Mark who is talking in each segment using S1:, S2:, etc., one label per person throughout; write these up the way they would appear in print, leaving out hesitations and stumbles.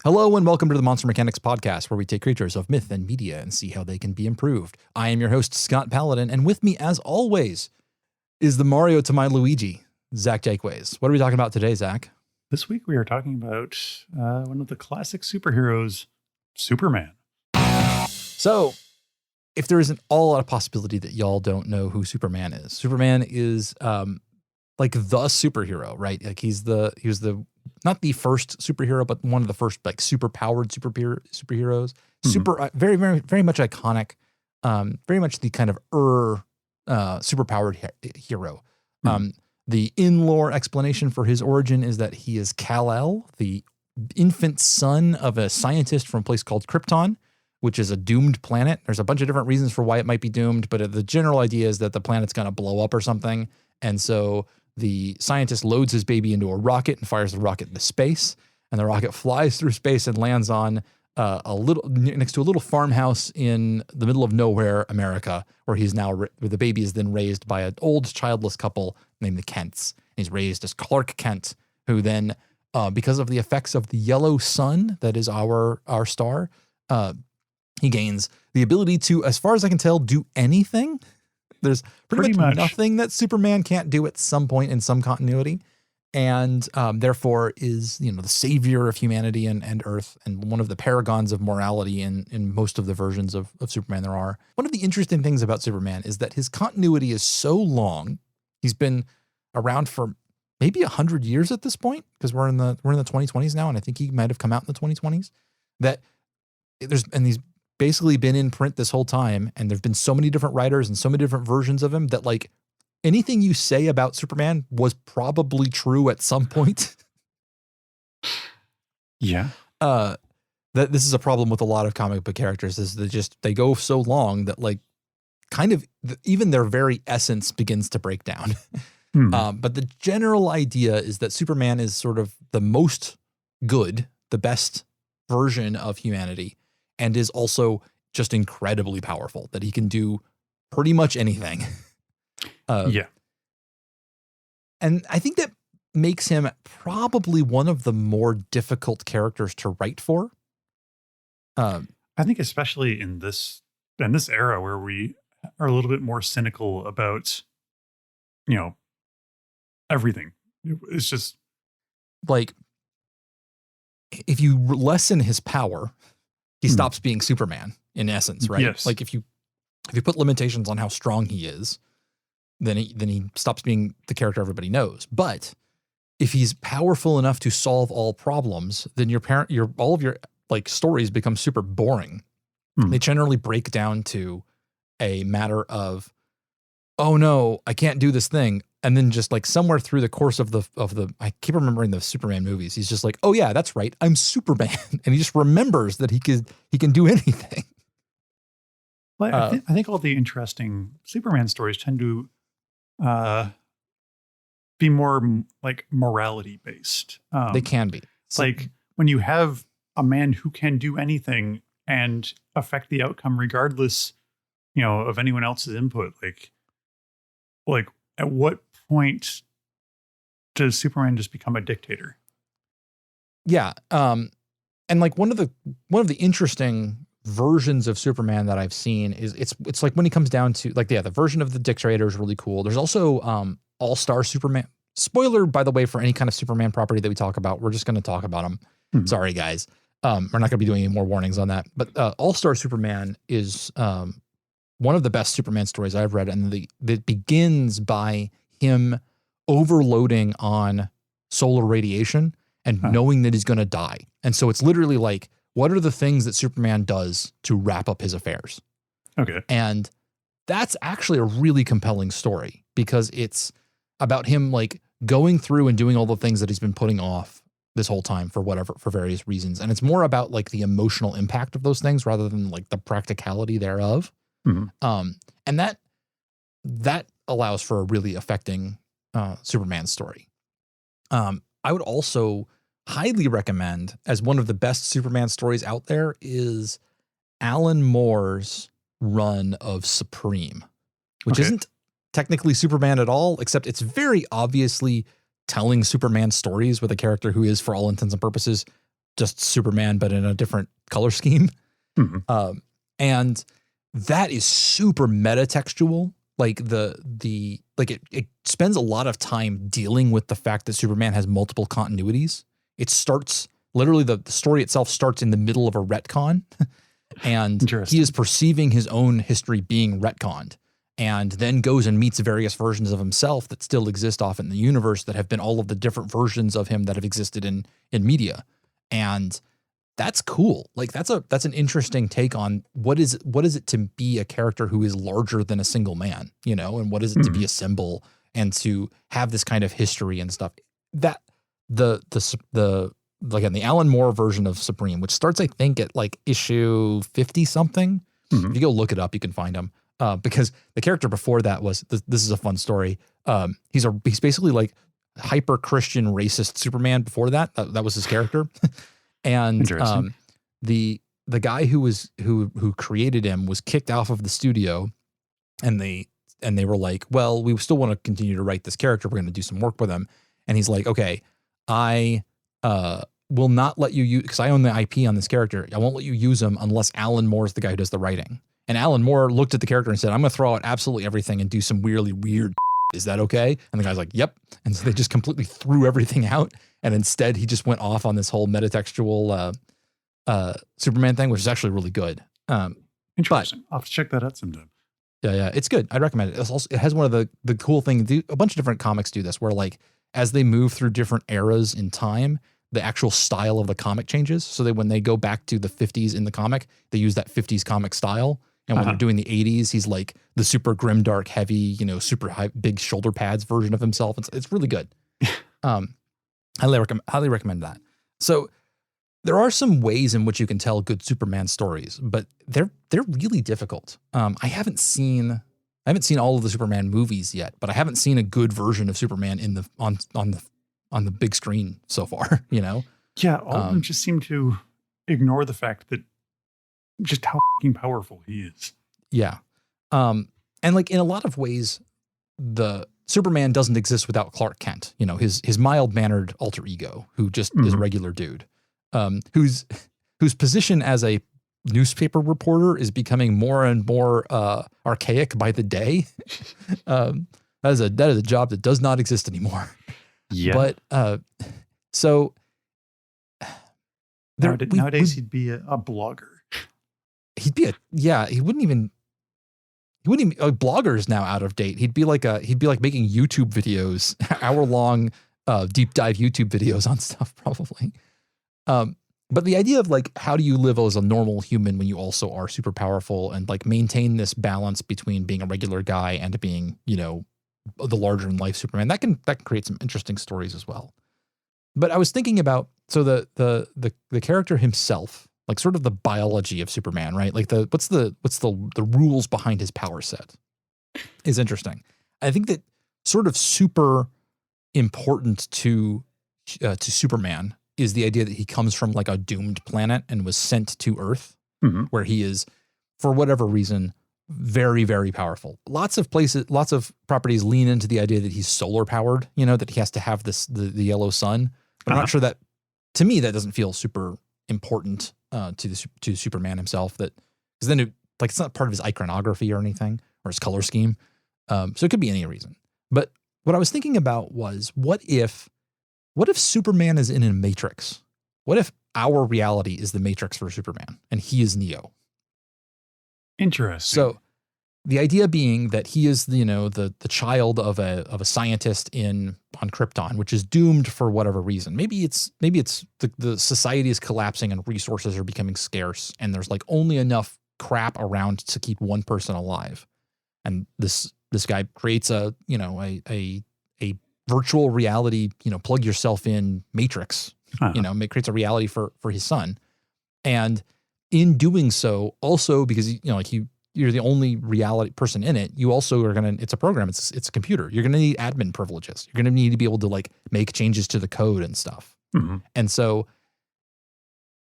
S1: Hello and welcome to the Monster Mechanics podcast, where we take creatures of myth and media and see how they can be improved. I am your host, Scott Paladin, and with me, as always, is the Mario to my Luigi, Zach Jaquays. What are we talking about today, Zach?
S2: This week we are talking about one of the classic superheroes, Superman.
S1: So, if there isn't all a possibility that y'all don't know who Superman is like the superhero, right? Like he was the not the first superhero, but one of the first like super powered superheroes. Very very much iconic. Very much the kind of super powered hero. The in-lore explanation for his origin is that he is Kal-El, the infant son of a scientist from a place called Krypton, which is a doomed planet. There's a bunch of different reasons for why it might be doomed, but the general idea is that the planet's going to blow up or something. And so the scientist loads his baby into a rocket and fires the rocket into space. And the rocket flies through space and lands on next to a little farmhouse in the middle of nowhere, America, where where the baby is then raised by an old childless couple named the Kents. He's raised as Clark Kent, who then, because of the effects of the yellow sun that is our star, he gains the ability to, as far as I can tell, do anything. There's pretty much nothing that Superman can't do at some point in some continuity. And therefore is, the savior of humanity and Earth, and one of the paragons of morality in most of the versions of Superman there are. One of the interesting things about Superman is that his continuity is so long. He's been around for maybe 100 years at this point, because we're in the 2020s now, and I think he might have come out in the 2020s. He's basically been in print this whole time, and there've been so many different writers and so many different versions of him that like anything you say about Superman was probably true at some point.
S2: Yeah.
S1: That this is a problem with a lot of comic book characters, is they go so long that like kind of even their very essence begins to break down. But the general idea is that Superman is sort of the most good, the best version of humanity, and is also just incredibly powerful, that he can do pretty much anything.
S2: Yeah.
S1: And I think that makes him probably one of the more difficult characters to write for.
S2: I think especially in this era where we are a little bit more cynical about, everything. It's just
S1: like, if you lessen his power, he stops being Superman in essence, right?
S2: Yes.
S1: Like if you put limitations on how strong he is, then he stops being the character everybody knows. But if he's powerful enough to solve all problems, then all of your like stories become super boring. They generally break down to a matter of, oh no, I can't do this thing. And then just like somewhere through the course of the I keep remembering the Superman movies, he's just like, oh yeah, that's right, I'm Superman. And he just remembers that he can do anything.
S2: Well, I think all the interesting Superman stories tend to be more like morality based.
S1: They can be.
S2: Like when you have a man who can do anything and affect the outcome regardless, of anyone else's input. Like at what point does Superman just become a dictator?
S1: Yeah. And like one of the interesting versions of Superman that I've seen is it's like when he comes down to like, the version of the dictator is really cool. There's also All-Star Superman. Spoiler, by the way, for any kind of Superman property that we talk about, we're just going to talk about them. Sorry, guys. We're not going to be doing any more warnings on that. But All-Star Superman is one of the best Superman stories I've read, and that begins by him overloading on solar radiation and knowing that he's going to die. And so it's literally like, what are the things that Superman does to wrap up his affairs?
S2: Okay.
S1: And that's actually a really compelling story, because it's about him like going through and doing all the things that he's been putting off this whole time for various reasons. And it's more about like the emotional impact of those things rather than like the practicality thereof. And that allows for a really affecting Superman story. I would also highly recommend, as one of the best Superman stories out there, is Alan Moore's run of Supreme, which isn't technically Superman at all, except it's very obviously telling Superman stories with a character who is, for all intents and purposes, just Superman, but in a different color scheme.
S2: Mhm.
S1: And that is super metatextual. Like it spends a lot of time dealing with the fact that Superman has multiple continuities. It starts literally the story itself starts in the middle of a retcon, and he
S2: Interesting.
S1: is perceiving his own history being retconned, and then goes and meets various versions of himself that still exist off in the universe that have been all of the different versions of him that have existed in media. And that's cool. Like that's an interesting take on what is it to be a character who is larger than a single man, you know, and what is it to be a symbol and to have this kind of history and stuff. That the like in the Alan Moore version of Supreme, which starts I think at like issue 50 something. If you go look it up, you can find him. Because the character before that was this is a fun story. He's basically like hyper Christian racist Superman before that. That was his character. And the guy who created him was kicked off of the studio, and they were like, well, we still want to continue to write this character. We're going to do some work with him. And he's like, okay, I will not let you use, because I own the IP on this character. I won't let you use him unless Alan Moore is the guy who does the writing. And Alan Moore looked at the character and said, I'm going to throw out absolutely everything and do some weirdly weird. Is that okay? And the guy's like, yep. And so they just completely threw everything out. And instead he just went off on this whole metatextual Superman thing, which is actually really good.
S2: Interesting. I'll have to check that out sometime.
S1: Yeah, it's good. I'd recommend it. It's also, it has one of the cool things. A bunch of different comics do this, where like as they move through different eras in time, the actual style of the comic changes. So that when they go back to the 50s in the comic, they use that 50s comic style. And when they're doing the 80s, he's like the super grim, dark, heavy, you know, super high, big shoulder pads version of himself. It's really good. Highly recommend that. So there are some ways in which you can tell good Superman stories, but they're really difficult. I haven't seen all of the Superman movies yet, but I haven't seen a good version of Superman on the big screen so far, you know?
S2: Yeah, all of them just seem to ignore the fact that just how fucking powerful he is.
S1: Yeah. And like in a lot of ways, the Superman doesn't exist without Clark Kent, you know, his mild-mannered alter ego who just is a regular dude, whose position as a newspaper reporter is becoming more and more archaic by the day. That is a job that does not exist anymore.
S2: Yeah.
S1: But so
S2: nowadays he'd be a blogger.
S1: He wouldn't even blogger's now out of date. He'd be like making YouTube videos, hour-long deep dive YouTube videos on stuff probably. But the idea of like, how do you live as a normal human when you also are super powerful and like maintain this balance between being a regular guy and being, you know, the larger in life Superman, that can create some interesting stories as well. But I was thinking about, so the character himself, like sort of the biology of Superman, right? Like what's the rules behind his power set is interesting. I think that sort of super important to Superman is the idea that he comes from like a doomed planet and was sent to Earth, where he is, for whatever reason, very, very powerful. Lots of properties lean into the idea that he's solar powered, you know, that he has to have the yellow sun. But I'm not sure that, to me, that doesn't feel super important to Superman himself, that because then it's not part of his iconography or anything or his color scheme. So it could be any reason. But what I was thinking about was, what if Superman is in a matrix? What if our reality is the matrix for Superman and he is Neo?
S2: Interesting.
S1: So the idea being that he is, you know, the child of a scientist on Krypton, which is doomed for whatever reason. Maybe it's the society is collapsing and resources are becoming scarce, and there's like only enough crap around to keep one person alive. And this guy creates a virtual reality, you know, plug yourself in matrix, you know, creates a reality for his son. And in doing so, also because, you know, like you're the only reality person in it, you also are it's a program, it's a computer. You're going to need admin privileges. You're going to need to be able to like make changes to the code and stuff. And so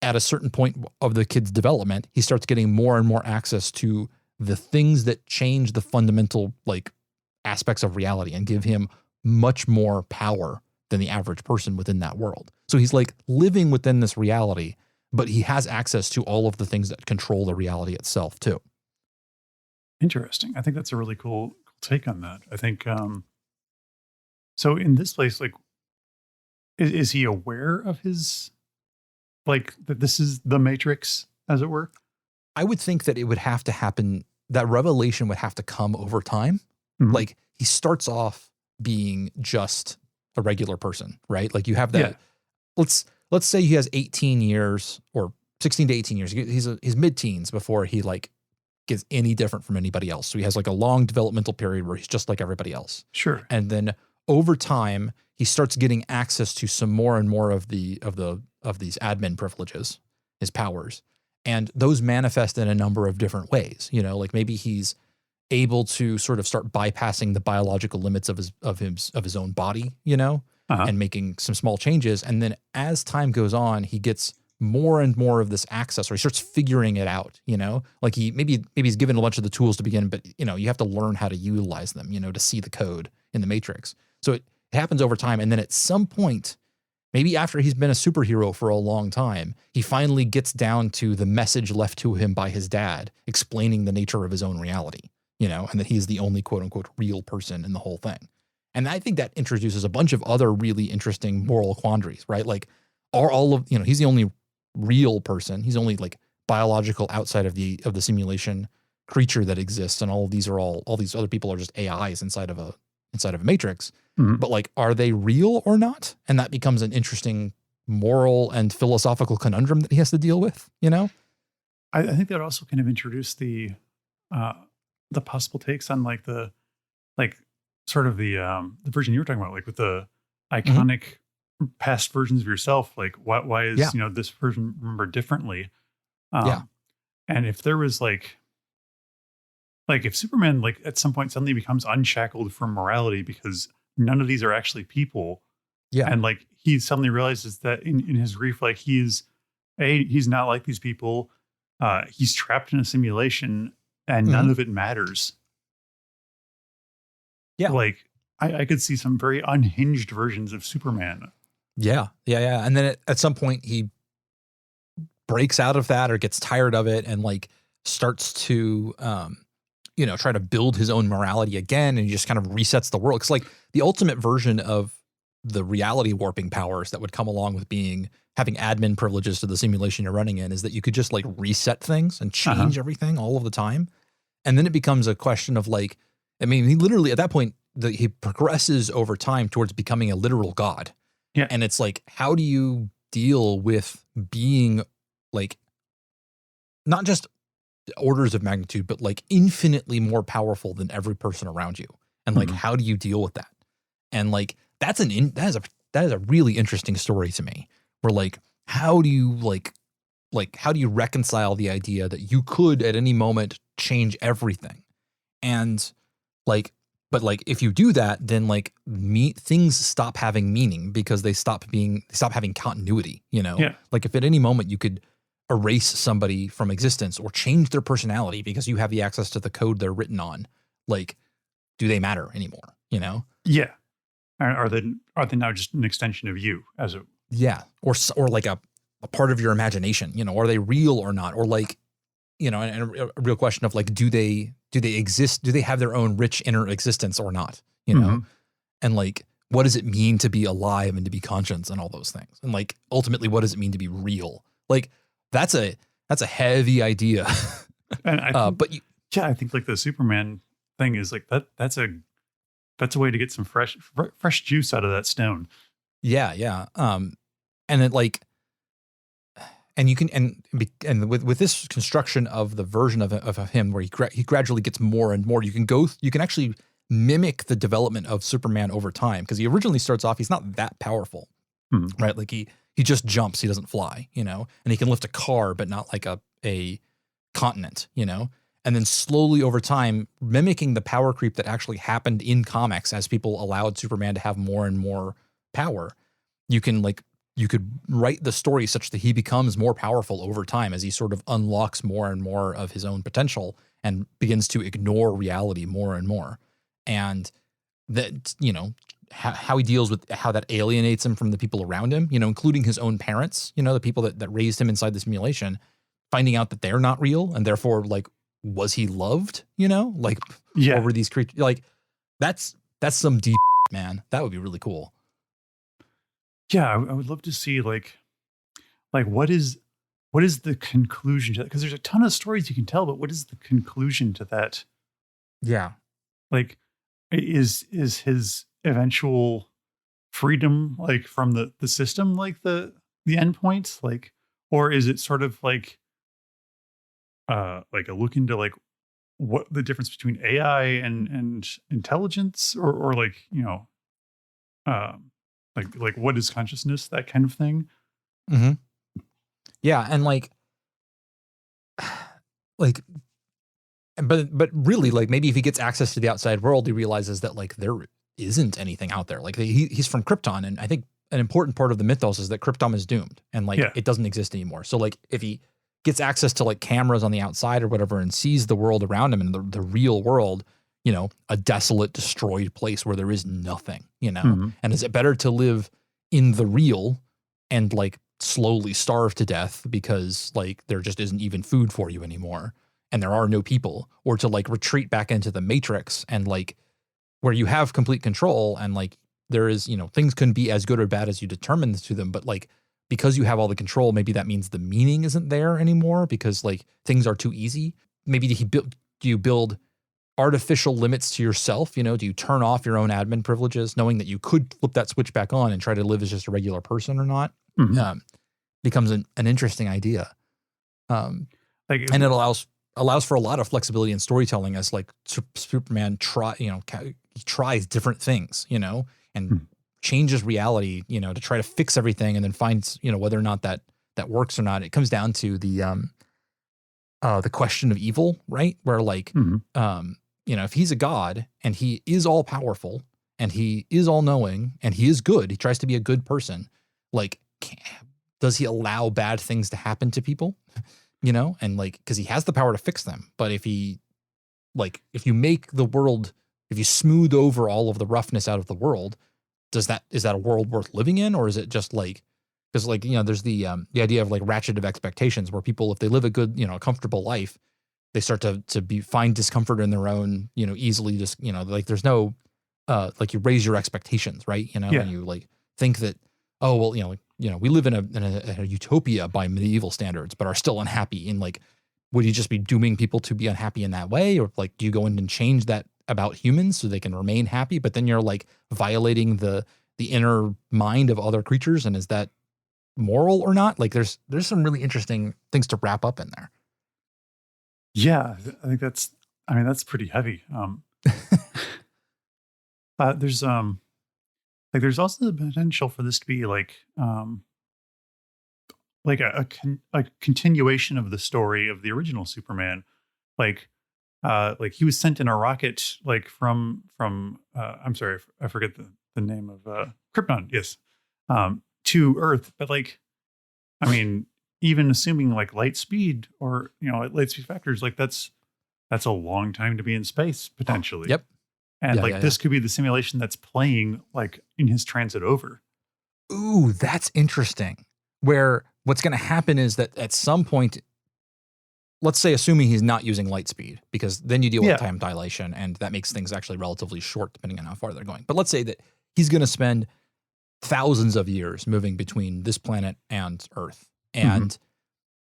S1: at a certain point of the kid's development, he starts getting more and more access to the things that change the fundamental like aspects of reality and give him much more power than the average person within that world. So he's like living within this reality, but he has access to all of the things that control the reality itself too.
S2: Interesting. I think that's a really cool take on that. I think so in this place, like is he aware of his like that this is the Matrix, as it were?
S1: I would think that it would have to happen, that revelation would have to come over time.
S2: Mhm.
S1: Like he starts off being just a regular person, right? Like you have that.
S2: Yeah.
S1: Let's say he has 18 years or 16 to 18 years. He's mid-teens before he like gets any different from anybody else. So he has like a long developmental period where he's just like everybody else.
S2: Sure.
S1: And then over time, he starts getting access to some more and more of these admin privileges, his powers. And those manifest in a number of different ways. You know, like maybe he's able to sort of start bypassing the biological limits of his own body, you know, and making some small changes. And then as time goes on, he gets more and more of this access, or he starts figuring it out, you know, like maybe he's given a bunch of the tools to begin, but you know, you have to learn how to utilize them, you know, to see the code in the Matrix. So it happens over time. And then at some point, maybe after he's been a superhero for a long time, he finally gets down to the message left to him by his dad explaining the nature of his own reality, you know, and that he's the only quote unquote real person in the whole thing. And I think that introduces a bunch of other really interesting moral quandaries, right? Like are all of, you know, he's the only real person. He's only like biological outside of the simulation creature that exists. And all these other people are just AIs inside of a matrix.
S2: Mm-hmm.
S1: But like, are they real or not? And that becomes an interesting moral and philosophical conundrum that he has to deal with, you know?
S2: I think that also kind of introduced the possible takes on like the version you were talking about, like with the iconic past versions of yourself. Like why is you know, this version remembered differently? And if there was like if Superman like at some point suddenly becomes unshackled from morality because none of these are actually people. Yeah. And like he suddenly realizes that in his grief, like he's not like these people. He's trapped in a simulation and none of it matters. Yeah. Like I could see some very unhinged versions of Superman.
S1: Yeah. And then at some point he breaks out of that or gets tired of it and like starts to, you know, try to build his own morality again. And he just kind of resets the world. It's like the ultimate version of the reality warping powers that would come along with having admin privileges to the simulation you're running in is that you could just like reset things and change everything all of the time. And then it becomes a question of like, I mean, he literally at that point, he progresses over time towards becoming a literal god. Yeah. And it's like, how do you deal with being like, not just orders of magnitude, but like infinitely more powerful than every person around you? And like, how do you deal with that? And like, that is a really interesting story to me, where like, how do you reconcile the idea that you could at any moment change everything? And like, but like, if you do that, then like things stop having meaning because they stop having continuity, you know? Yeah. Like if at any moment you could erase somebody from existence or change their personality because you have the access to the code they're written on, like, do they matter anymore? You know?
S2: Yeah. Are they now just an extension of you as a,
S1: or like a part of your imagination, you know, are they real or not? Or like, you know, and a real question of like, do they exist? Do they have their own rich inner existence or not? You know? And like, what does it mean to be alive and to be conscious and all those things? And like, ultimately, what does it mean to be real? Like, that's a heavy idea.
S2: And I think like the Superman thing is like that's a way to get some fresh juice out of that stone. Yeah.
S1: And it like, and you can, and with this construction of the version of him where he gradually gets more and more, you can actually mimic the development of Superman over time. Cause he originally starts off, he's not that powerful, right? Like he just jumps, he doesn't fly, you know, and he can lift a car, but not like a continent, you know? And then slowly over time, mimicking the power creep that actually happened in comics as people allowed Superman to have more and more power, you could write the story such that he becomes more powerful over time as he sort of unlocks more and more of his own potential and begins to ignore reality more and more. And that, you know, how he deals with how that alienates him from the people around him, including his own parents, the people that raised him inside the simulation, finding out that they're not real. And therefore, like, was he loved, like,
S2: Yeah.
S1: or were these creatures like, that's some deep, man. That would be really cool.
S2: Yeah. I would love to see like what is the conclusion to that? Because there's a ton of stories you can tell, but what is the conclusion to that?
S1: Yeah.
S2: Like, is his eventual freedom like from the system like the end point? Like, or is it sort of like a look into like what the difference between AI and intelligence, or like, like what is consciousness, that kind of thing?
S1: Mm-hmm. Yeah, and like, but really, like, maybe if he gets access to the outside world, he realizes that like there isn't anything out there. Like, he's from Krypton, and I think an important part of the mythos is that Krypton is doomed and like it doesn't exist anymore. So like, if he gets access to like cameras on the outside or whatever and sees the world around him and the real world, a desolate, destroyed place where there is nothing,
S2: Mhm.
S1: and is it better to live in the real and like slowly starve to death because like there just isn't even food for you anymore and there are no people, or to like retreat back into the Matrix and like where you have complete control and like there is, things can be as good or bad as you determine to them, but like because you have all the control, maybe that means the meaning isn't there anymore because like things are too easy. Maybe do you build artificial limits to yourself? Do you turn off your own admin privileges knowing that you could flip that switch back on and try to live as just a regular person or not?
S2: Mhm.
S1: Becomes an interesting idea. And it allows for a lot of flexibility in storytelling as like Superman he tries different things, and changes reality, to try to fix everything and then finds, whether or not that works or not. It comes down to the question of evil, right? Where like,
S2: Mhm.
S1: if he's a god and he is all powerful and he is all knowing and he is good, he tries to be a good person. Like, does he allow bad things to happen to people? And like, cause he has the power to fix them. But if you smooth over all of the roughness out of the world, is that a world worth living in? Or is it just like, cause like, there's the idea of like ratchet of expectations where people, if they live a good, comfortable life, they start to find discomfort in their own, easily just, like there's no, like you raise your expectations, right?
S2: Yeah.
S1: And you like think that, oh, well, we live in a utopia by medieval standards, but are still unhappy. And like, would you just be dooming people to be unhappy in that way? Or like, do you go in and change that about humans so they can remain happy? But then you're like violating the inner mind of other creatures. And is that moral or not? Like there's some really interesting things to wrap up in there.
S2: Yeah. I think that's pretty heavy. There's there's also the potential for this to be like a continuation of the story of the original Superman. Like he was sent in a rocket like from I'm sorry, I forget the name of Krypton, yes, to Earth. But like, I mean, even assuming like light speed or light speed factors, like that's a long time to be in space potentially.
S1: Yep.
S2: And
S1: Yeah.
S2: this could be the simulation that's playing like in his transit over.
S1: Ooh, that's interesting. Where what's going to happen is that at some point, let's say, assuming he's not using light speed, because then you deal with
S2: Yeah.
S1: time dilation, and that makes things actually relatively short depending on how far they're going. But let's say that he's going to spend thousands of years moving between this planet and Earth, and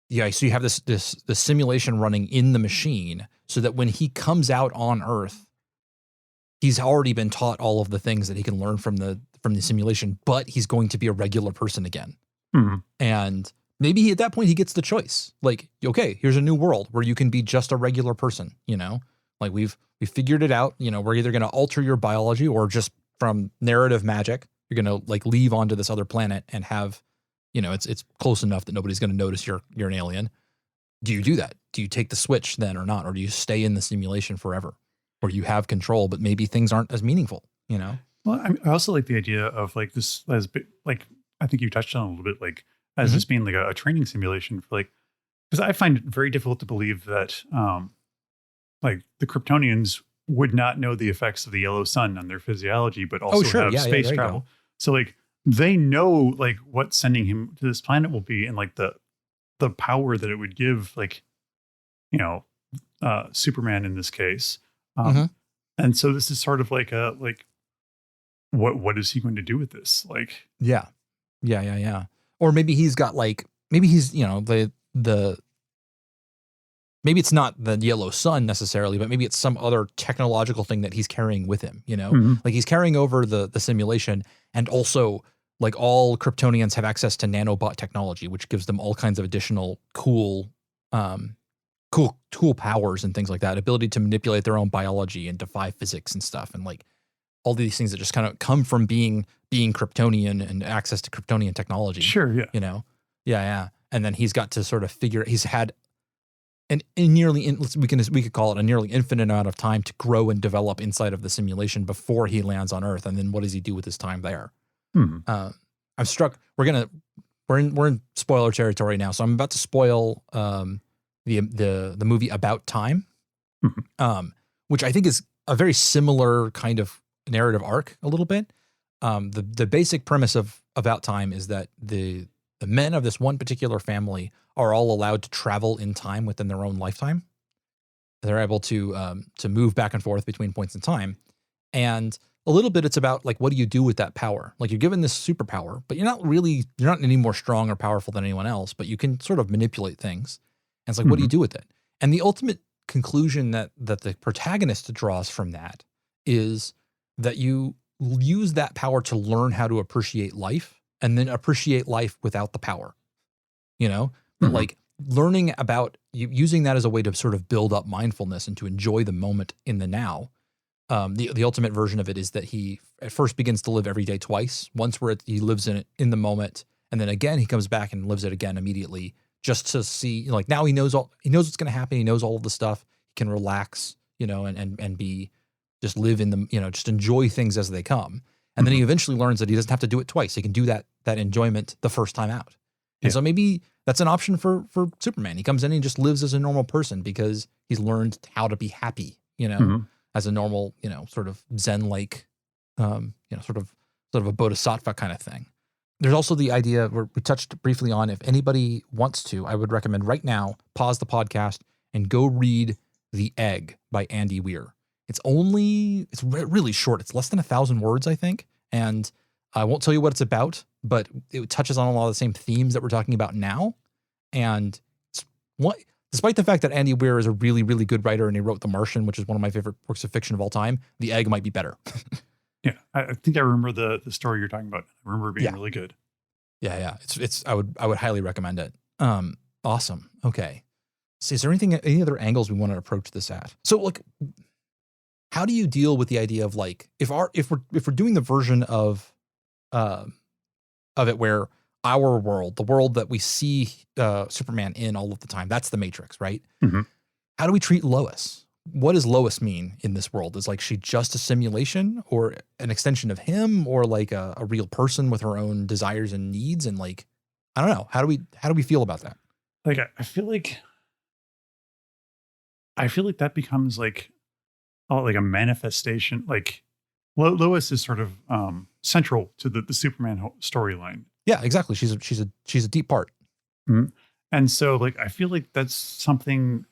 S1: yeah, so you have this simulation running in the machine, so that when he comes out on Earth, he's already been taught all of the things that he can learn from the simulation, but he's going to be a regular person again.
S2: Mhm.
S1: And maybe at that point he gets the choice. Like, okay, here's a new world where you can be just a regular person, Like we figured it out, we're either going to alter your biology or just from narrative magic, you're going to like leave onto this other planet and have, it's close enough that nobody's going to notice you're an alien. Do you do that? Do you take the switch then or not? Or do you stay in the simulation forever? Or you have control, but maybe things aren't as meaningful,
S2: Well, I also like the idea of like this as like I think you touched on a little bit, like as this being like a training simulation for like, because I find it very difficult to believe that like the Kryptonians would not know the effects of the yellow sun on their physiology, but
S1: Oh,
S2: also
S1: sure.
S2: have
S1: Yeah, yeah,
S2: space
S1: there you
S2: travel.
S1: go.
S2: So like they know like what sending him to this planet will be, and like the power that it would give, like, you know, Superman in this case.
S1: Mhm.
S2: And so this is sort of like a like what is he going to do with this? Like,
S1: Yeah. Yeah, yeah, yeah. Or maybe he's got like maybe he's, you know, the maybe it's not the yellow sun necessarily, but maybe it's some other technological thing that he's carrying with him, you know?
S2: mhm.
S1: Like he's carrying over the simulation, and also like all Kryptonians have access to nanobot technology, which gives them all kinds of additional um cool powers and things like that, ability to manipulate their own biology and defy physics and stuff, and like all these things that just kind of come from being Kryptonian and access to Kryptonian technology,
S2: Sure, yeah.
S1: you know? Yeah, yeah. And then he's got to sort of figure he's had an a nearly we could call it a nearly infinite amount of time to grow and develop inside of the simulation before he lands on Earth. And then what does he do with his time there?
S2: Mhm.
S1: I'm struck. We're in spoiler territory now, so I'm about to spoil the movie About Time,
S2: Mhm.
S1: which I think is a very similar kind of narrative arc a little bit. The basic premise of About Time is that the men of this one particular family are all allowed to travel in time within their own lifetime. They're able to move back and forth between points in time, and a little bit it's about like what do you do with that power? Like you're given this superpower, but you're not any more strong or powerful than anyone else, but you can sort of manipulate things. And it's like, what do you
S2: Mhm.
S1: do with it? And the ultimate conclusion that the protagonist draws from that is that you use that power to learn how to appreciate life, and then appreciate life without the power. You know, that
S2: Mhm.
S1: like learning about using that as a way to sort of build up mindfulness and to enjoy the moment in the now. The ultimate version of it is that he at first begins to live every day twice. Once where he lives in it in the moment, and then again he comes back and lives it again immediately, just to see like now he knows what's going to happen. He knows all of the stuff. He can relax, you know, and be just live in the, you know, just enjoy things as they come. And then he
S2: Mhm.
S1: eventually learns that he doesn't have to do it twice. He can do that enjoyment the first time out. And
S2: Yeah.
S1: so maybe that's an option for Superman. He comes in and just lives as a normal person because he's learned how to be happy, you know,
S2: Mhm.
S1: as a normal, you know, sort of Zen-like, you know, sort of a bodhisattva kind of thing. There's also the idea where we touched briefly on, if anybody wants to, I would recommend right now, pause the podcast and go read The Egg by Andy Weir. It's really short. It's less than 1,000 words, I think. And I won't tell you what it's about, but it touches on a lot of the same themes that we're talking about now. And it's what, despite the fact that Andy Weir is a really, really good writer and he wrote The Martian, which is one of my favorite works of fiction of all time, The Egg might be better.
S2: Yeah. I think I remember the story you're talking about. I remember it being
S1: Yeah.
S2: really good.
S1: Yeah, yeah. I would highly recommend it. Awesome. Okay. So is there any other angles we want to approach this at? So like, how do you deal with the idea of like, if we're doing the version uh, of it where our world, the world that we see Superman in all of the time, that's the Matrix, right?
S2: Mhm.
S1: How do we treat Lois? What does Lois mean in this world? Is like she just a simulation or an extension of him, or like a real person with her own desires and needs? And like, I don't know. How do we feel about that?
S2: Like I feel like that becomes like like a manifestation. Like Lois is sort of central to the Superman storyline.
S1: Yeah, exactly. She's a deep part.
S2: Mhm. And so like I feel like that's something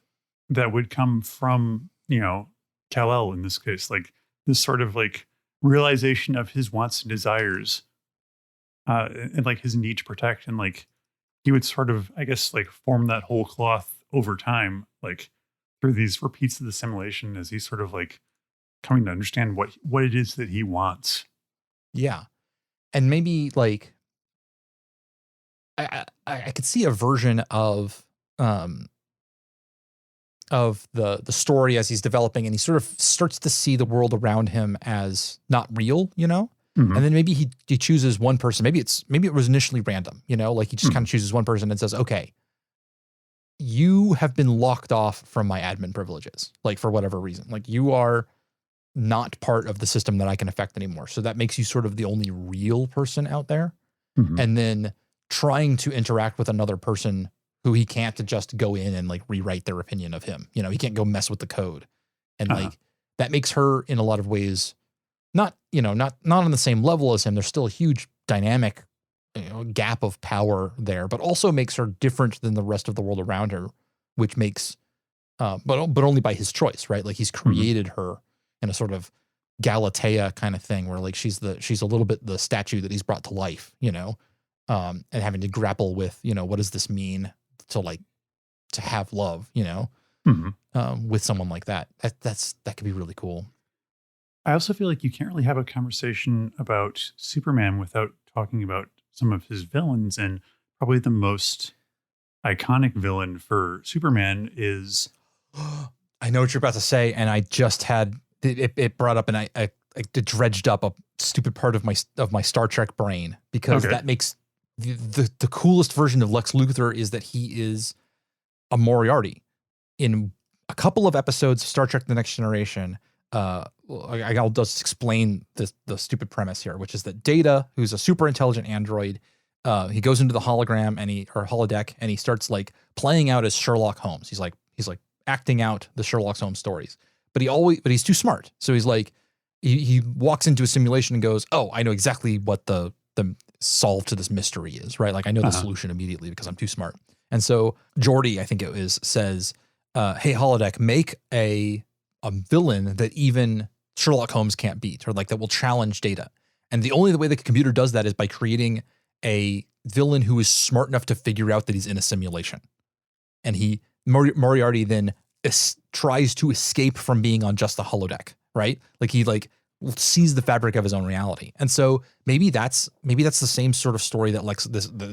S2: that would come from, Kal-El in this case, like this sort of like realization of his wants and desires, and like his need to protect, and like he would sort of, I guess, like form that whole cloth over time, like through these repeats of the simulation, as he's sort of like coming to understand what it is that he wants.
S1: Yeah, and maybe like I could see a version um of the story as he's developing, and he sort of starts to see the world around him as not real, you know?
S2: Mhm.
S1: And then maybe he chooses one person. Maybe it was initially random, you know, like he just kind
S2: Mhm.
S1: of chooses one person and says, "Okay, you have been locked off from my admin privileges, like for whatever reason. Like you are not part of the system that I can affect anymore. So that makes you sort of the only real person out there."
S2: Mhm.
S1: And then trying to interact with another person who he can't just go in and like rewrite their opinion of him. You know, he can't go mess with the code and
S2: Uh-huh.
S1: like that makes her in a lot of ways not on the same level as him. There's still a huge dynamic gap of power there, but also makes her different than the rest of the world around her, which makes, but only by his choice, right? Like he's created her in a sort of Galatea kind of thing where like she's a little bit the statue that he's brought to life, and having to grapple with, what does this mean to have love, with someone like that. That could be really cool.
S2: I also feel like you can't really have a conversation about Superman without talking about some of his villains, and probably the most iconic villain for Superman is.
S1: I know what you're about to say, and I just had it brought up, and I dredged up a stupid part of my Star Trek brain, because that makes the coolest version of Lex Luthor is that he is a Moriarty. In a couple of episodes of Star Trek: The Next Generation, I'll just explain the stupid premise here, which is that Data, who's a super intelligent android, he goes into the hologram or holodeck, and he starts like playing out as Sherlock Holmes. He's like acting out the Sherlock Holmes stories, but he's too smart. So he's like, he walks into a simulation and goes, "Oh, I know exactly what the solve to this mystery is, right? Like I know the solution immediately because I'm too smart." And so Geordi, I think it is, says, "Hey, holodeck, make a villain that even Sherlock Holmes can't beat, or like that will challenge Data." And the only way the computer does that is by creating a villain who is smart enough to figure out that he's in a simulation. And Moriarty then tries to escape from being on just the holodeck, right? Like he sees the fabric of his own reality. And so maybe that's the same sort of story that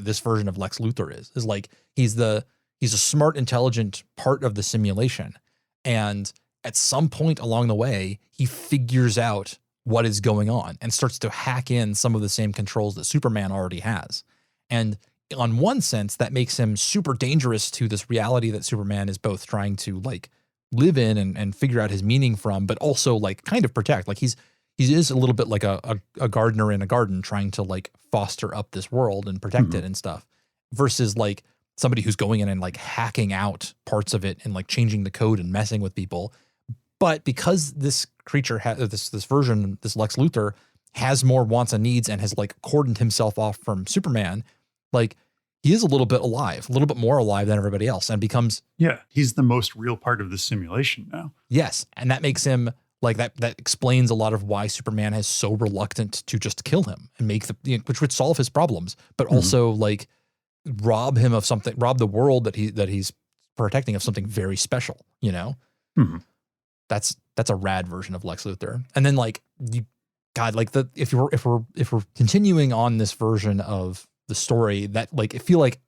S1: this version of Lex Luthor is like he's a smart, intelligent part of the simulation, and at some point along the way, he figures out what is going on and starts to hack in some of the same controls that Superman already has. And on one sense, that makes him super dangerous to this reality that Superman is both trying to like live in and figure out his meaning from, but also like kind of protect. Like he is a little bit like a gardener in a garden trying to like foster up this world and protect it and stuff, versus like somebody who's going in and like hacking out parts of it and like changing the code and messing with people. But because this creature this version, this Lex Luthor, has more wants and needs and has like cordoned himself off from Superman, like he is a little bit more alive than everybody else, and becomes
S2: he's the most real part of the simulation now.
S1: Yes, and that makes him like that explains a lot of why Superman is so reluctant to just kill him and make which would solve his problems, but also like rob the world that he's protecting of something very special, That's a rad version of Lex Luthor. And then like if we're continuing on this version of the story, that like I feel like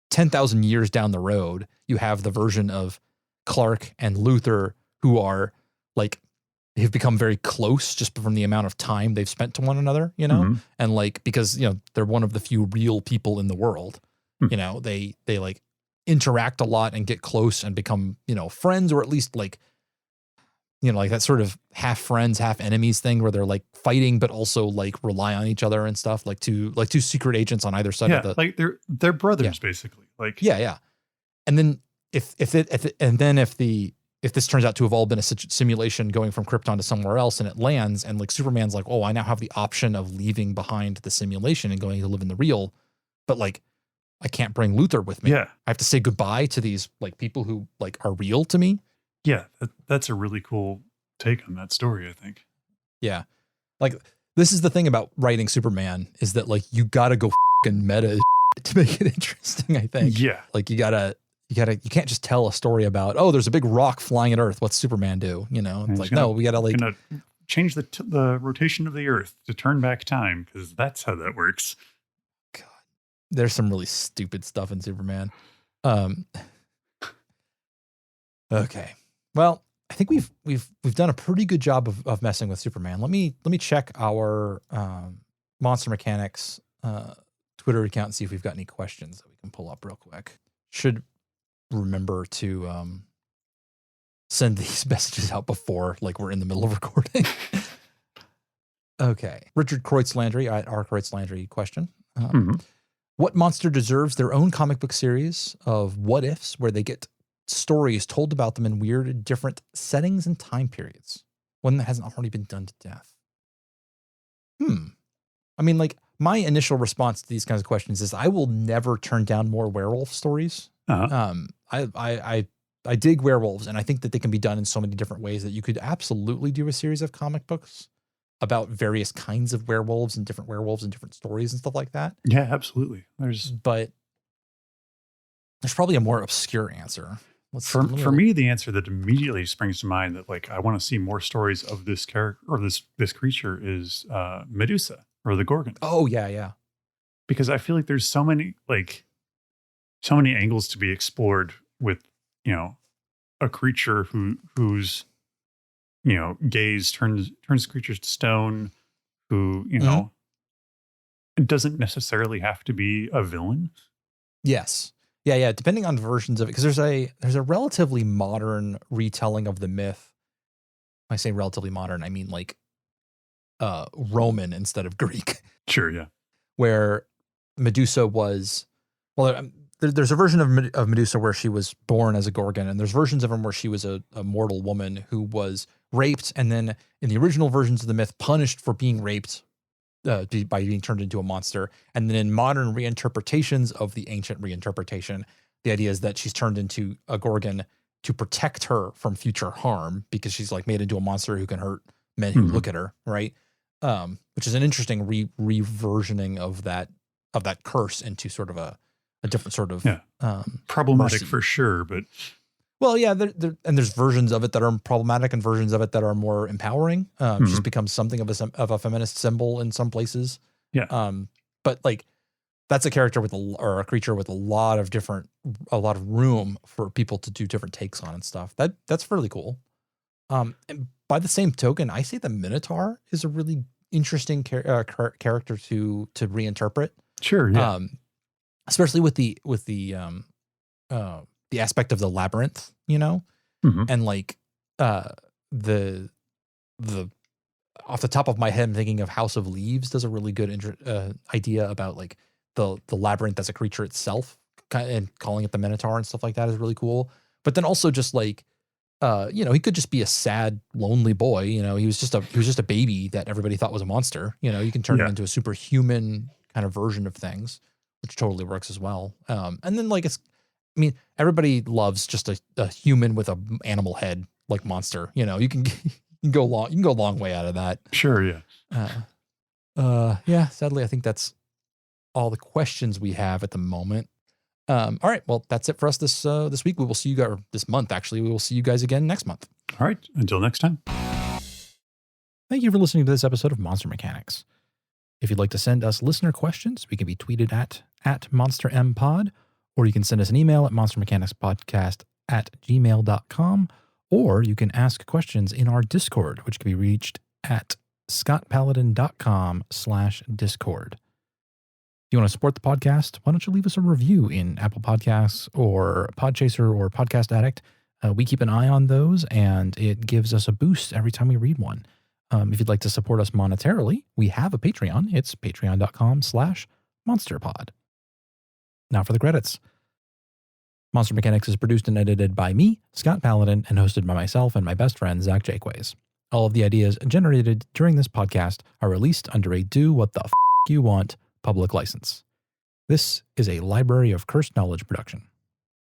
S1: 10,000 years down the road, you have the version of Clark and Luthor who are like have become very close just from the amount of time they've spent to one another, and like because they're one of the few real people in the world, they like interact a lot and get close and become friends, or at least like like that sort of half friends, half enemies thing where they're like fighting, but also like rely on each other and stuff, like two secret agents on either side of the.
S2: Like they're brothers basically. Like
S1: yeah. And then if this turns out to have all been a simulation going from Krypton to somewhere else, and it lands, and like Superman's like, oh, I now have the option of leaving behind the simulation and going to live in the real, but like I can't bring Luthor with me.
S2: Yeah,
S1: I have to say goodbye to these like people who like are real to me.
S2: Yeah, that's a really cool take on that story, I think.
S1: Yeah. Like, this is the thing about writing Superman, is that, like, you got to go fucking meta to make it interesting, I think.
S2: Yeah.
S1: Like, you can't just tell a story about, oh, there's a big rock flying at Earth. What's Superman do? It's like, no, we got to, like.
S2: Gonna change the rotation of the Earth to turn back time, because that's how that works.
S1: God. There's some really stupid stuff in Superman. Okay. Well, I think we've done a pretty good job of messing with Superman. Let me check our Monster Mechanics Twitter account and see if we've got any questions that we can pull up real quick. Should remember to send these messages out before like we're in the middle of recording. Okay. Richard Kreutz Landry at R Kreutz Landry question. What monster deserves their own comic book series of what ifs where they get stories told about them in weird, different settings and time periods. One that hasn't already been done to death. I mean, like, my initial response to these kinds of questions is I will never turn down more werewolf stories. I dig werewolves, and I think that they can be done in so many different ways that you could absolutely do a series of comic books about various kinds of werewolves and different stories and stuff like that.
S2: Yeah, absolutely.
S1: But there's probably a more obscure answer.
S2: For me, the answer that immediately springs to mind that like I want to see more stories of this character or this creature is Medusa or the Gorgon.
S1: Oh yeah.
S2: Because I feel like there's so many angles to be explored with, you know, a creature whose you know, gaze turns creatures to stone, who, you know, doesn't necessarily have to be a villain.
S1: Yes. Yeah. Depending on versions of it, because there's a relatively modern retelling of the myth. When I say relatively modern, I mean like Roman instead of Greek.
S2: Sure, yeah.
S1: Where Medusa was, well, there's a version of Medusa where she was born as a Gorgon, and there's versions of him where she was a mortal woman who was raped, and then in the original versions of the myth, punished for being raped by being turned into a monster. And then in modern reinterpretations of the ancient reinterpretation, the idea is that she's turned into a Gorgon to protect her from future harm because she's like made into a monster who can hurt men who look at her, right? Which is an interesting reversioning of that curse into sort of a different sort of
S2: problematic
S1: mercy.
S2: For sure, but
S1: well, yeah, and there's versions of it that are problematic and versions of it that are more empowering. Just becomes something of a feminist symbol in some places.
S2: Yeah.
S1: But like that's a character or a creature with a lot of room for people to do different takes on and stuff. That's fairly cool. And by the same token, I say the Minotaur is a really interesting character to reinterpret.
S2: Sure. Yeah.
S1: Especially with the aspect of the labyrinth, you know, and like the off the top of my head, I'm thinking of House of Leaves does a really good idea about like the labyrinth as a creature itself, and calling it the Minotaur and stuff like that is really cool. But then also just like you know, he could just be a sad, lonely boy. You know, he was just a baby that everybody thought was a monster. You know, you can turn him into a superhuman kind of version of things, which totally works as well. And then like everybody loves just a human with a animal head like monster. You know, you can go a long way out of that.
S2: Sure, yeah.
S1: Yeah. Sadly, I think that's all the questions we have at the moment. All right. Well, that's it for us this week. We will see you guys this month. Actually, we will see you guys again next month.
S2: All right. Until next time.
S1: Thank you for listening to this episode of Monster Mechanics. If you'd like to send us listener questions, we can be tweeted at MonsterMPod, or you can send us an email at monstermechanicspodcast@gmail.com, or you can ask questions in our Discord, which can be reached at scottpaladin.com/Discord. If you want to support the podcast, why don't you leave us a review in Apple Podcasts or Podchaser or Podcast Addict? We keep an eye on those, and it gives us a boost every time we read one. If you'd like to support us monetarily, we have a Patreon. It's patreon.com/monsterpod. Now for the credits. Monster Mechanics is produced and edited by me, Scott Paladin, and hosted by myself and my best friend, Zach Jaquays. All of the ideas generated during this podcast are released under a do what the f*** you want public license. This is a Library of Cursed Knowledge production.